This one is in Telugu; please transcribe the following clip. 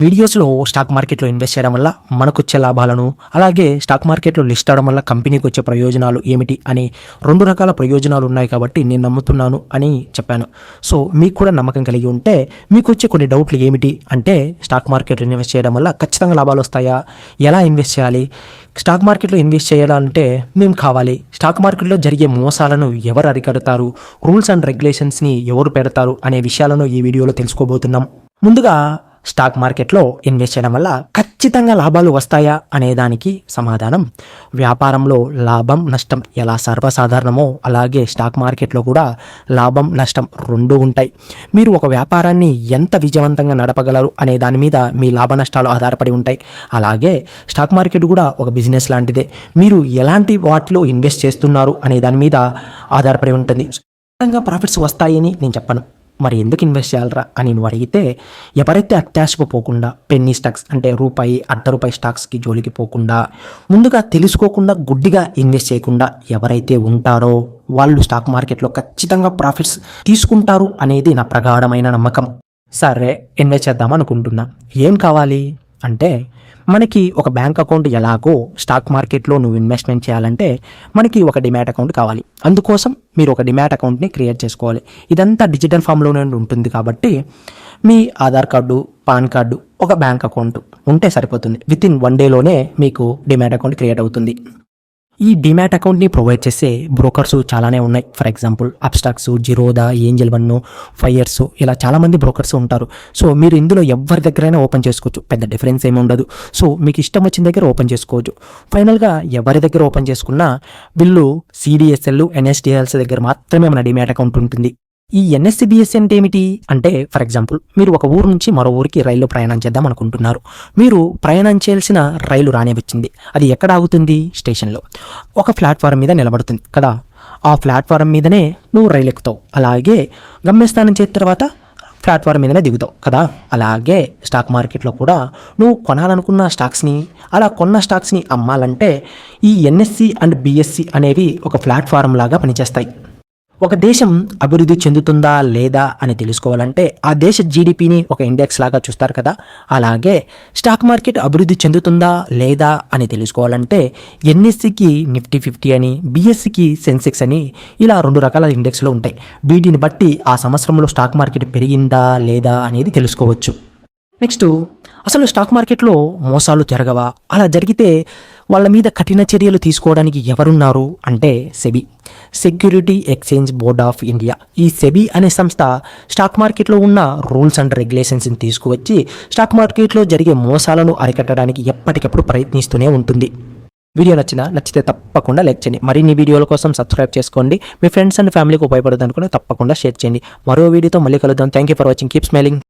వీడియోస్లో స్టాక్ మార్కెట్లో ఇన్వెస్ట్ చేయడం వల్ల మనకొచ్చే లాభాలను, అలాగే స్టాక్ మార్కెట్లో లిస్ట్ అవడం వల్ల కంపెనీకి వచ్చే ప్రయోజనాలు ఏమిటి అని 2 రకాల ప్రయోజనాలు ఉన్నాయి కాబట్టి నేను నమ్ముతున్నాను అని చెప్పాను. సో మీకు కూడా నమ్మకం కలిగి ఉంటే మీకు వచ్చే కొన్ని డౌట్లు ఏమిటి అంటే, స్టాక్ మార్కెట్లో ఇన్వెస్ట్ చేయడం వల్ల ఖచ్చితంగా లాభాలు వస్తాయా, ఎలా ఇన్వెస్ట్ చేయాలి, స్టాక్ మార్కెట్లో ఇన్వెస్ట్ చేయాలంటే మేము కావాలి, స్టాక్ మార్కెట్లో జరిగే మోసాలను ఎవరు అరికడతారు, రూల్స్ అండ్ రెగ్యులేషన్స్ని ఎవరు పెడతారు అనే విషయాలను ఈ వీడియోలో తెలుసుకోబోతున్నాం. ముందుగా స్టాక్ మార్కెట్లో ఇన్వెస్ట్ చేయడం వల్ల ఖచ్చితంగా లాభాలు వస్తాయా అనే దానికి సమాధానం, వ్యాపారంలో లాభం నష్టం ఎలా సర్వసాధారణమో అలాగే స్టాక్ మార్కెట్లో కూడా లాభం నష్టం రెండూ ఉంటాయి. మీరు ఒక వ్యాపారాన్ని ఎంత విజయవంతంగా నడపగలరు అనే దాని మీద మీ లాభ నష్టాలు ఆధారపడి ఉంటాయి. అలాగే స్టాక్ మార్కెట్ కూడా ఒక బిజినెస్ లాంటిదే, మీరు ఎలాంటి వాటిలో ఇన్వెస్ట్ చేస్తున్నారు అనే దాని మీద ఆధారపడి ఉంటుంది. ఖచ్చితంగా ప్రాఫిట్స్ వస్తాయని నేను చెప్పను, మరి ఎందుకు ఇన్వెస్ట్ చేయాలరా అని నువ్వు అడిగితే, ఎవరైతే అత్యాశకు పోకుండా పెన్నీ స్టాక్స్ అంటే రూపాయి ₹1 స్టాక్స్కి జోలికి పోకుండా, ముందుగా తెలుసుకోకుండా గుడ్డిగా ఇన్వెస్ట్ చేయకుండా ఎవరైతే ఉంటారో వాళ్ళు స్టాక్ మార్కెట్లో ఖచ్చితంగా ప్రాఫిట్స్ తీసుకుంటారు అనేది నా ప్రగాఢమైన నమ్మకం. సరే, ఇన్వెస్ట్ చేద్దాం అనుకుంటున్నా, ఏం కావాలి అంటే, మనకి ఒక బ్యాంక్ అకౌంట్ ఎలాగో స్టాక్ మార్కెట్లో నువ్వు ఇన్వెస్ట్మెంట్ చేయాలంటే మనకి ఒక డిమాట్ అకౌంట్ కావాలి. అందుకోసం మీరు ఒక డిమాట్ అకౌంట్ని క్రియేట్ చేసుకోవాలి. ఇదంతా డిజిటల్ ఫామ్లోనే ఉంటుంది కాబట్టి మీ ఆధార్ కార్డు, పాన్ కార్డు, ఒక బ్యాంక్ అకౌంట్ ఉంటే సరిపోతుంది. వితిన్ 1 డేలోనే మీకు డిమాట్ అకౌంట్ క్రియేట్ అవుతుంది. ఈ డిమాట్ అకౌంట్ని ప్రొవైడ్ చేసే బ్రోకర్స్ చాలానే ఉన్నాయి. For example Upstox, Zerodha, Angel one, fires, ఇలా చాలామంది బ్రోకర్స్ ఉంటారు. సో మీరు ఇందులో ఎవరి దగ్గరైనా ఓపెన్ చేసుకోవచ్చు, పెద్ద డిఫరెన్స్ ఏమి ఉండదు. సో మీకు ఇష్టం వచ్చిన దగ్గర ఓపెన్ చేసుకోవచ్చు. ఫైనల్గా ఎవరి దగ్గర ఓపెన్ చేసుకున్నా వీళ్ళు CDSL, NSDLs దగ్గర మాత్రమే మన డిమాట్ అకౌంట్ ఉంటుంది. ఈ NSE/BSE అంటే ఏమిటి అంటే, ఫర్ ఎగ్జాంపుల్ మీరు ఒక ఊరు నుంచి మరో ఊరికి రైల్లో ప్రయాణం చేద్దాం అనుకుంటున్నారు. మీరు ప్రయాణం చేయాల్సిన రైలు రానే వచ్చింది. అది ఎక్కడ ఆగుతుంది? స్టేషన్లో ఒక ప్లాట్ఫారం మీద నిలబడుతుంది కదా. ఆ ప్లాట్ఫారం మీదనే నువ్వు రైలు ఎక్కుతావు. అలాగే గమ్యస్థానం చేసిన తర్వాత ప్లాట్ఫారం మీదనే దిగుతావు కదా. అలాగే స్టాక్ మార్కెట్లో కూడా నువ్వు కొనాలనుకున్న స్టాక్స్ని, అలా కొన్న స్టాక్స్ని అమ్మాలంటే ఈ NSE అండ్ BSE అనేవి ఒక ప్లాట్ఫారం లాగా పనిచేస్తాయి. ఒక దేశం అభివృద్ధి చెందుతుందా లేదా అని తెలుసుకోవాలంటే ఆ దేశ GDPని ఒక ఇండెక్స్ లాగా చూస్తారు కదా. అలాగే స్టాక్ మార్కెట్ అభివృద్ధి చెందుతుందా లేదా అని తెలుసుకోవాలంటే NSEకి నిఫ్టీ 50 అని, BSEకి సెన్సెక్స్ అని, ఇలా 2 రకాల ఇండెక్స్లు ఉంటాయి. వీటిని బట్టి ఆ సంవత్సరంలో స్టాక్ మార్కెట్ పెరిగిందా లేదా అనేది తెలుసుకోవచ్చు. నెక్స్ట్, అసలు స్టాక్ మార్కెట్లో మోసాలు జరగవా? అలా జరిగితే వాళ్ళ మీద కఠిన చర్యలు తీసుకోవడానికి ఎవరున్నారు అంటే SEBI, security exchange board of India. ఈ సెబీ అనే సంస్థ స్టాక్ మార్కెట్లో ఉన్న రూల్స్ అండ్ రెగ్యులేషన్స్ని తీసుకువచ్చి స్టాక్ మార్కెట్లో జరిగే మోసాలను అరికట్టడానికి ఎప్పటికప్పుడు ప్రయత్నిస్తూనే ఉంటుంది. వీడియో నచ్చితే తప్పకుండా లైక్ చేయండి. మరిన్ని వీడియోల కోసం సబ్స్క్రైబ్ చేసుకోండి. మీ ఫ్రెండ్స్ అండ్ ఫ్యామిలీకి ఉపయోగపడుతుంది అనుకుని తప్పకుండా షేర్ చేయండి. మరో వీడియోతో మళ్ళీ కలుద్దాం. Thank you for watching. Keep smiling.